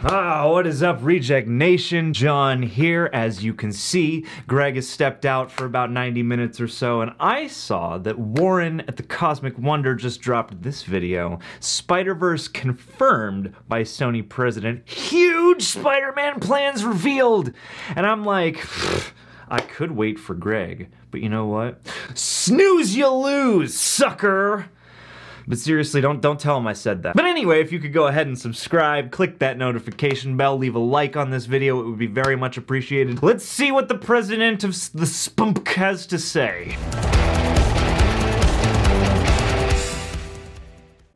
What is up, Reject Nation? John here. As you can see, Greg has stepped out for about 90 minutes or so, and I saw that Warren at the Cosmic Wonder just dropped this video. Spider-Verse confirmed by Sony president. Huge Spider-Man plans revealed! And I'm like, I could wait for Greg, but you know what? Snooze you lose, sucker! But seriously, don't tell him I said that. But anyway, if you could go ahead and subscribe, click that notification bell, leave a like on this video, it would be very much appreciated. Let's see what the president of the Spunk has to say.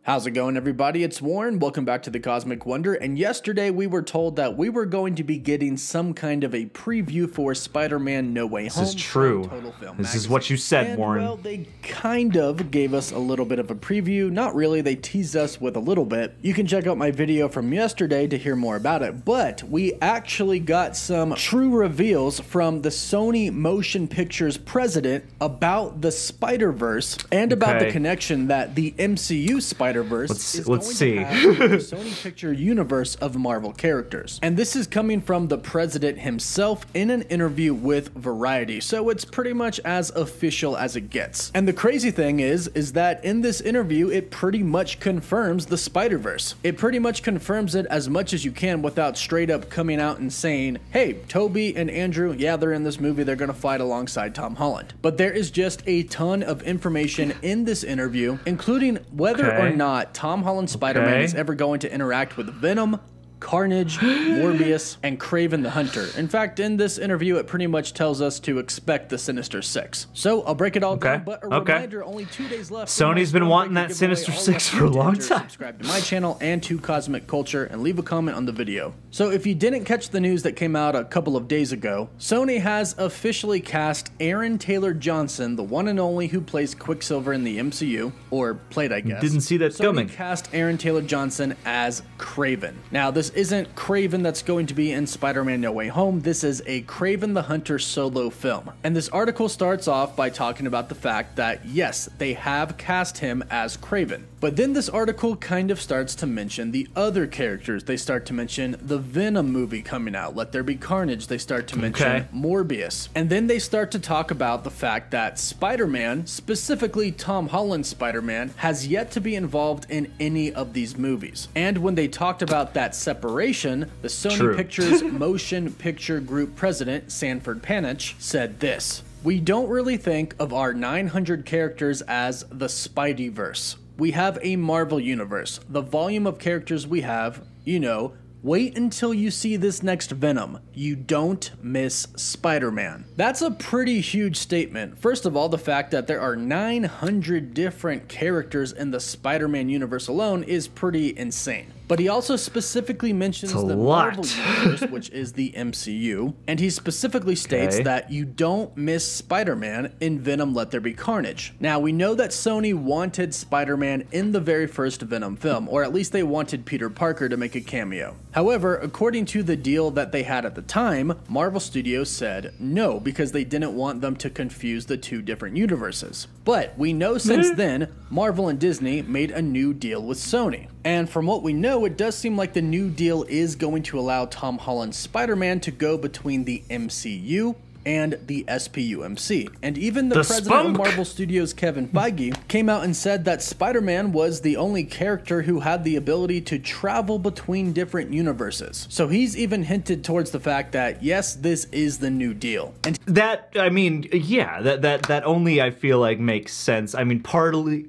How's it going, everybody? It's Warren. Welcome back to the Cosmic Wonder. And yesterday we were told that we were going to be getting some kind of a preview for Spider-Man No Way Home. This is true. This is what you said, Warren. Well, they kind of gave us a little bit of a preview. Not really. They teased us with a little bit. You can check out my video from yesterday to hear more about it. But we actually got some true reveals from the Sony Motion Pictures president about the Spider-Verse and about the connection that the MCU Spider-Verse let's see. The Sony Picture universe of Marvel characters. And this is coming from the president himself in an interview with Variety, so it's pretty much as official as it gets. And the crazy thing is that in this interview, it pretty much confirms the Spider-Verse. It pretty much confirms it as much as you can without straight up coming out and saying, hey, Toby and Andrew, yeah, they're in this movie, they're gonna fight alongside Tom Holland. But there is just a ton of information in this interview, including whether or not Tom Holland's Spider-Man is ever going to interact with Venom, Carnage, Morbius, and Kraven the Hunter. In fact, in this interview, it pretty much tells us to expect the Sinister Six. So I'll break it all down, but a reminder, only 2 days left. Sony's been wanting that Sinister Six for a long time. Subscribe to my channel and to Cosmic Culture and leave a comment on the video. So if you didn't catch the news that came out a couple of days ago, Sony has officially cast Aaron Taylor-Johnson, the one and only who plays Quicksilver in the MCU, or played, I guess. Didn't see that coming. Sony cast Aaron Taylor-Johnson as Kraven. Now, this isn't Kraven that's going to be in Spider-Man No Way Home. This is a Kraven the Hunter solo film. And this article starts off by talking about the fact that, yes, they have cast him as Kraven. But then this article kind of starts to mention the other characters. They start to mention the Venom movie coming out, Let There Be Carnage. They start to mention Morbius. And then they start to talk about the fact that Spider-Man, specifically Tom Holland's Spider-Man, has yet to be involved in any of these movies. And when they talked about that separation, the Sony Pictures Motion Picture Group president, Sanford Panich, said this: "We don't really think of our 900 characters as the Spideyverse. We have a Marvel universe. The volume of characters we have, you know, wait until you see this next Venom. You don't miss Spider-Man." That's a pretty huge statement. First of all, the fact that there are 900 different characters in the Spider-Man universe alone is pretty insane. But he also specifically mentions the Marvel universe, which is the MCU, and he specifically states that you don't miss Spider-Man in Venom Let There Be Carnage. Now, we know that Sony wanted Spider-Man in the very first Venom film, or at least they wanted Peter Parker to make a cameo. However, according to the deal that they had at the time, Marvel Studios said no, because they didn't want them to confuse the two different universes. But we know since then, Marvel and Disney made a new deal with Sony. And from what we know, it does seem like the new deal is going to allow Tom Holland's Spider-Man to go between the MCU and the SPUMC. And even the president of Marvel Studios, Kevin Feige, came out and said that Spider-Man was the only character who had the ability to travel between different universes. So he's even hinted towards the fact that, yes, this is the new deal. And that, I mean, yeah, that only I feel like makes sense. I mean, partly,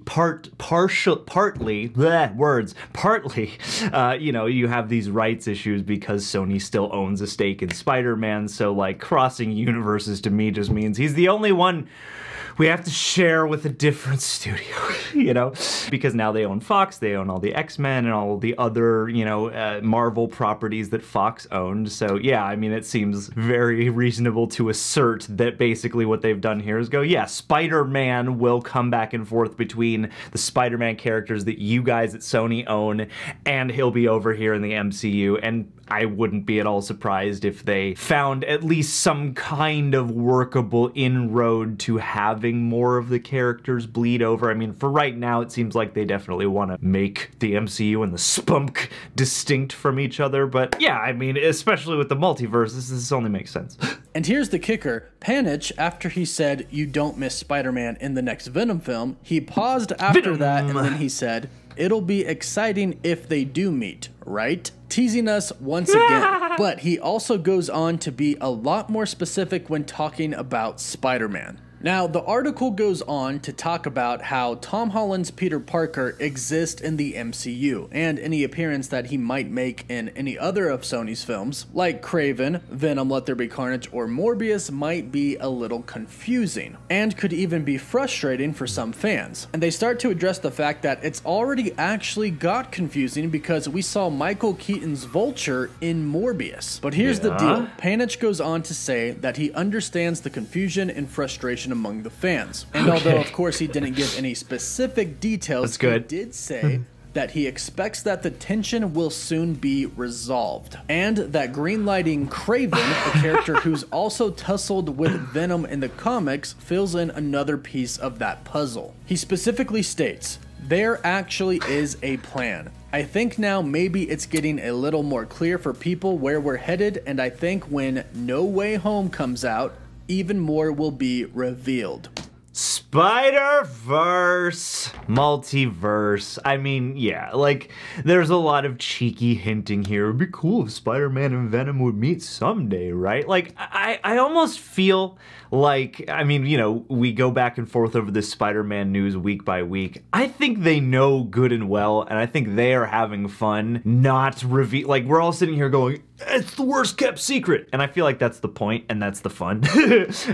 you know, you have these rights issues because Sony still owns a stake in Spider-Man, so like crossing universes to me just means he's the only one we have to share with a different studio, you know? Because now they own Fox, they own all the X-Men and all the other, you know, Marvel properties that Fox owned. So yeah, I mean, it seems very reasonable to assert that basically what they've done here is go, yeah, Spider-Man will come back and forth between the Spider-Man characters that you guys at Sony own, and he'll be over here in the MCU. And I wouldn't be at all surprised if they found at least some kind of workable inroad to have having more of the characters bleed over. I mean, for right now, it seems like they definitely want to make the MCU and the spunk distinct from each other. But yeah, I mean, especially with the multiverse, this only makes sense. And here's the kicker. Panich, after he said, "You don't miss Spider-Man in the next Venom film," he paused after that, and then he said, "It'll be exciting if they do meet, right?" Teasing us once again. But he also goes on to be a lot more specific when talking about Spider-Man. Now, the article goes on to talk about how Tom Holland's Peter Parker exists in the MCU, and any appearance that he might make in any other of Sony's films, like Kraven, Venom, Let There Be Carnage, or Morbius, might be a little confusing, and could even be frustrating for some fans. And they start to address the fact that it's already actually got confusing because we saw Michael Keaton's Vulture in Morbius. But here's the deal. Panich goes on to say that he understands the confusion and frustration among the fans. And although of course he didn't give any specific details, he did say that he expects that the tension will soon be resolved, and that greenlighting Kraven, a character who's also tussled with Venom in the comics, fills in another piece of that puzzle. He specifically states, "There actually is a plan. I think now maybe it's getting a little more clear for people where we're headed, and I think when No Way Home comes out, even more will be revealed." Spider-Verse, multiverse. I mean, yeah, like, there's a lot of cheeky hinting here. It'd be cool if Spider-Man and Venom would meet someday, right? Like, I almost feel like, I mean, you know, we go back and forth over this Spider-Man news week by week. I think they know good and well, and I think they are having fun not reveal. Like, we're all sitting here going, it's the worst kept secret. And I feel like that's the point, and that's the fun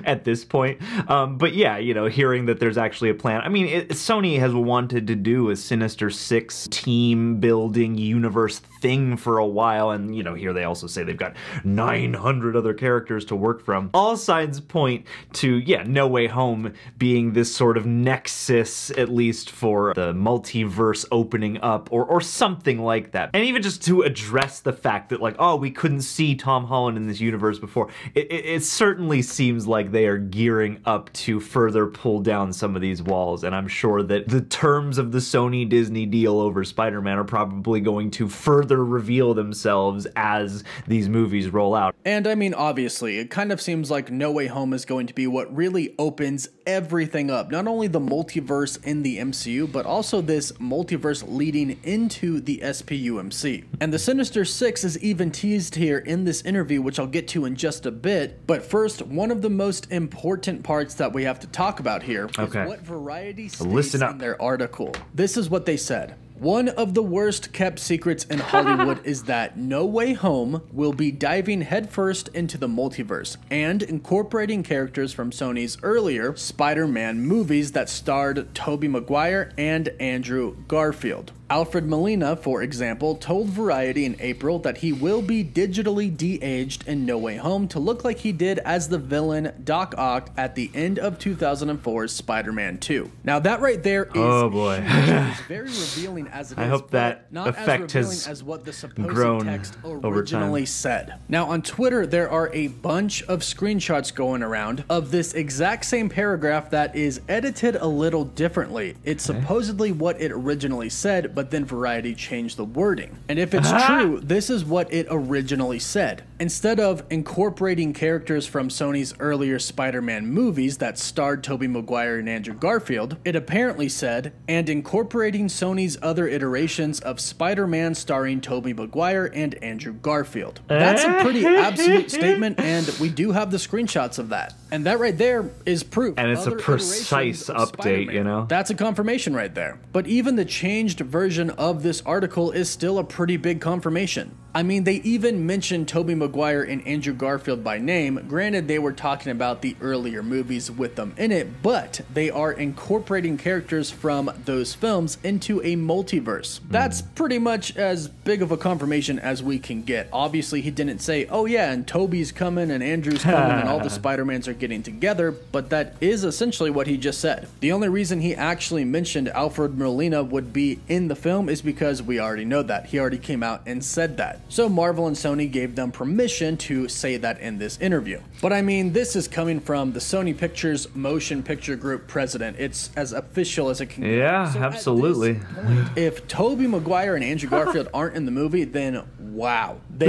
at this point. But yeah, you know, hearing that there's actually a plan. I mean, Sony has wanted to do a Sinister Six team building universe thing for a while. And, you know, here they also say they've got 900 other characters to work from. All signs point to, yeah, No Way Home being this sort of nexus, at least for the multiverse opening up or something like that. And even just to address the fact that, like, oh, we couldn't see Tom Holland in this universe before. It certainly seems like they are gearing up to further pull down some of these walls, and I'm sure that the terms of the Sony-Disney deal over Spider-Man are probably going to further reveal themselves as these movies roll out. And I mean, obviously, it kind of seems like No Way Home is going to be what really opens everything up. Not only the multiverse in the MCU, but also this multiverse leading into the SPUMC. And the Sinister Six is even teased here in this interview, which I'll get to in just a bit. But first, one of the most important parts that we have to talk about here is what Variety states in their article. This is what they said. One of the worst kept secrets in Hollywood is that No Way Home will be diving headfirst into the multiverse and incorporating characters from Sony's earlier Spider-Man movies that starred Tobey Maguire and Andrew Garfield. Alfred Molina, for example, told Variety in April that he will be digitally de-aged in No Way Home to look like he did as the villain Doc Ock at the end of 2004's Spider-Man 2. Now that right there is very revealing as it is. I hope that not effect as has as what the supposed grown text over time. originally said. Now on Twitter, there are a bunch of screenshots going around of this exact same paragraph that is edited a little differently. It's supposedly what it originally said, but then Variety changed the wording. And if it's true, this is what it originally said. Instead of incorporating characters from Sony's earlier Spider-Man movies that starred Tobey Maguire and Andrew Garfield, it apparently said, and incorporating Sony's other iterations of Spider-Man starring Tobey Maguire and Andrew Garfield. That's a pretty absolute statement, and we do have the screenshots of that. And that right there is proof. And it's a precise update, you know? That's a confirmation right there. But even the changed version of this article is still a pretty big confirmation. I mean, they even mentioned Tobey Maguire and Andrew Garfield by name. Granted, they were talking about the earlier movies with them in it, but they are incorporating characters from those films into a multiverse. That's pretty much as big of a confirmation as we can get. Obviously, he didn't say, oh yeah, and Tobey's coming and Andrew's coming and all the Spider-Mans are getting together, but that is essentially what he just said. The only reason he actually mentioned Alfred Molina would be in the film is because we already know that. He already came out and said that. So Marvel and Sony gave them permission to say that in this interview. But I mean, this is coming from the Sony Pictures Motion Picture Group president. It's as official as it can get. Yeah, so absolutely. At this point, if Tobey Maguire and Andrew Garfield aren't in the movie, then wow, they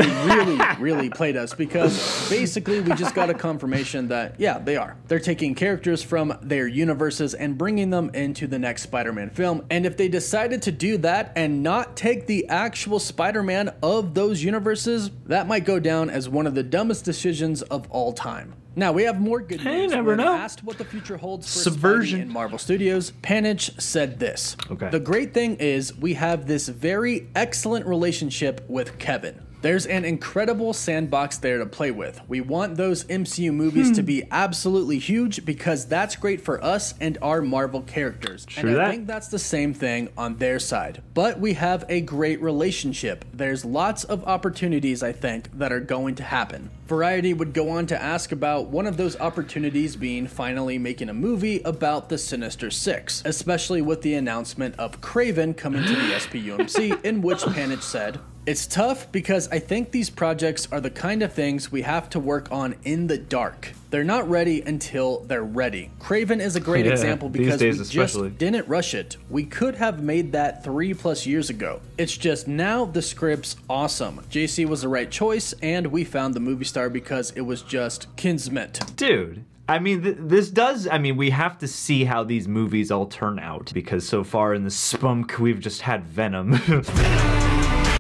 really played us, because basically we just got a confirmation that, yeah, they are. They're taking characters from their universes and bringing them into the next Spider-Man film. And if they decided to do that and not take the actual Spider-Man of those universes, that might go down as one of the dumbest decisions of all time. Now, we have more good news. Never know. Asked what the future holds for Spidey in Marvel Studios, Panich said this. Okay. The great thing is we have this very excellent relationship with Kevin. There's an incredible sandbox there to play with. We want those MCU movies to be absolutely huge, because that's great for us and our Marvel characters. And I think that's the same thing on their side. But we have a great relationship. There's lots of opportunities, I think, that are going to happen. Variety would go on to ask about one of those opportunities being finally making a movie about the Sinister Six, especially with the announcement of Kraven coming to the SPUMC, in which Panich said, "It's tough because I think these projects are the kind of things we have to work on in the dark. They're not ready until they're ready. Kraven is a great example because we just didn't rush it. We could have made that 3+ years ago. It's just now the script's awesome. JC was the right choice, and we found the movie star because it was just kismet." Dude. I mean, this does, I mean, we have to see how these movies all turn out, because so far in the spunk, we've just had Venom.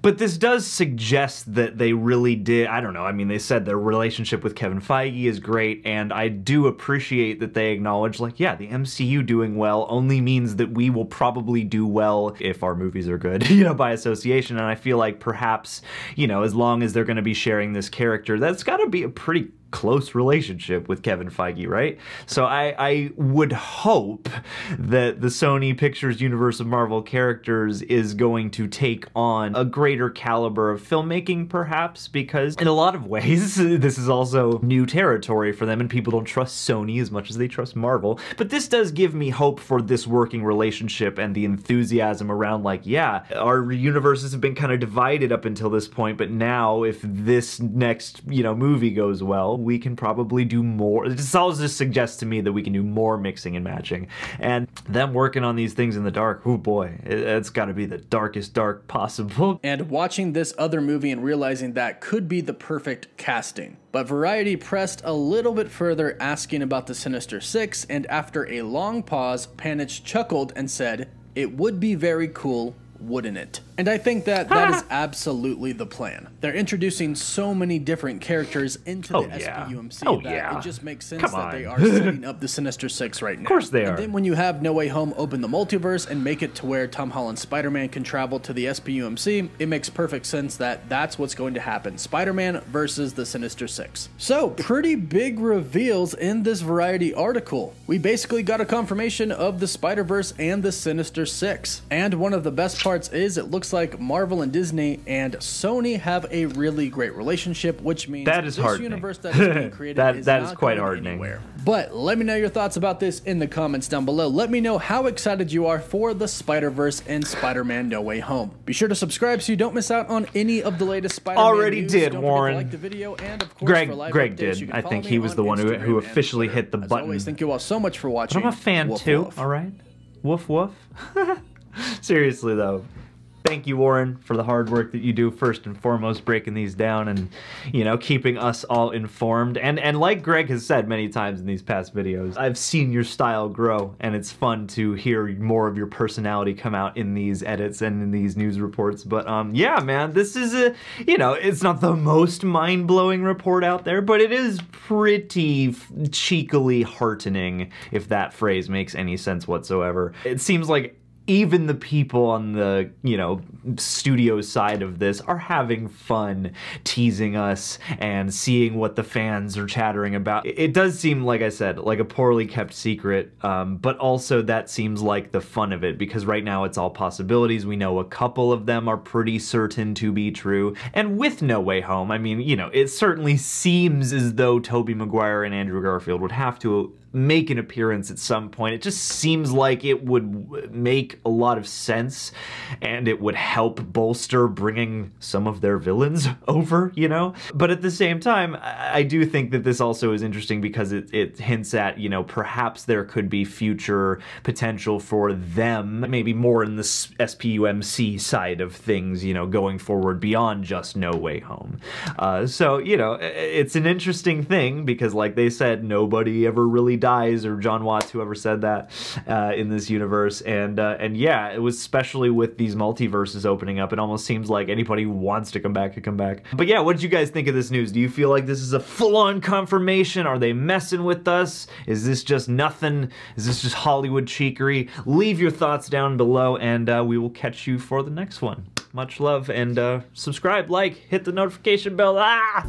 But this does suggest that they really did, I don't know, I mean, they said their relationship with Kevin Feige is great, and I do appreciate that they acknowledge, like, yeah, the MCU doing well only means that we will probably do well if our movies are good, you know, by association. And I feel like perhaps, you know, as long as they're going to be sharing this character, that's got to be a pretty close relationship with Kevin Feige, right? So I would hope that the Sony Pictures universe of Marvel characters is going to take on a greater caliber of filmmaking, perhaps, because in a lot of ways, this is also new territory for them, and people don't trust Sony as much as they trust Marvel. But this does give me hope for this working relationship and the enthusiasm around, like, yeah, our universes have been kind of divided up until this point, but now if this next, you know, movie goes well, we can probably do more. This all just suggests to me that we can do more mixing and matching. And them working on these things in the dark, oh boy, it's got to be the darkest dark possible. And watching this other movie and realizing that could be the perfect casting. But Variety pressed a little bit further, asking about the Sinister Six, and after a long pause, Panich chuckled and said, "It would be very cool, wouldn't it?" And I think that that is absolutely the plan. They're introducing so many different characters into the SPUMC that it just makes sense that they are setting up the Sinister Six right now. Of course they are. And then when you have No Way Home open the multiverse and make it to where Tom Holland's Spider-Man can travel to the SPUMC, it makes perfect sense that that's what's going to happen. Spider-Man versus the Sinister Six. So, pretty big reveals in this Variety article. We basically got a confirmation of the Spider-Verse and the Sinister Six. And one of the best parts is it looks like Marvel and Disney and Sony have a really great relationship, which means that is this universe that is being created that is quite heartening. Anywhere. But let me know your thoughts about this in the comments down below. Let me know how excited you are for the Spider-Verse and Spider-Man No Way Home. Be sure to subscribe so you don't miss out on any of the latest Spider-Man Already news. Did, don't Warren. Like the video, and of course, for live Greg updates, did. I think he was the one who officially hit the button. As always, thank you all so much for watching. But I'm a fan woof, too, woof. all right? Woof woof. Seriously though. Thank you, Warren, for the hard work that you do, first and foremost, breaking these down and, you know, keeping us all informed. And like Greg has said many times in these past videos, I've seen your style grow, and it's fun to hear more of your personality come out in these edits and in these news reports. But yeah, man, this is a, you know, it's not the most mind-blowing report out there, but it is pretty cheekily heartening, if that phrase makes any sense whatsoever. It seems like even the people on the, you know, studio side of this are having fun teasing us and seeing what the fans are chattering about. It does seem, like I said, like a poorly kept secret, but also that seems like the fun of it, because right now it's all possibilities. We know a couple of them are pretty certain to be true. And with No Way Home, I mean, you know, it certainly seems as though Tobey Maguire and Andrew Garfield would have to make an appearance at some point. It just seems like it would make a lot of sense, and it would help bolster bringing some of their villains over, you know? But at the same time, I do think that this also is interesting because it hints at, you know, perhaps there could be future potential for them, maybe more in the SPUMC side of things, you know, going forward beyond just No Way Home. So, you know, it's an interesting thing because, like they said, nobody ever really dies, or John Watts, whoever said that, in this universe. And yeah, it was especially with these multiverses opening up, it almost seems like anybody who wants to come back could come back. But yeah, what did you guys think of this news? Do you feel like this is a full-on confirmation? Are they messing with us? Is this just nothing? Is this just Hollywood cheekery? Leave your thoughts down below, and we will catch you for the next one. Much love, and subscribe, like, hit the notification bell. Ah!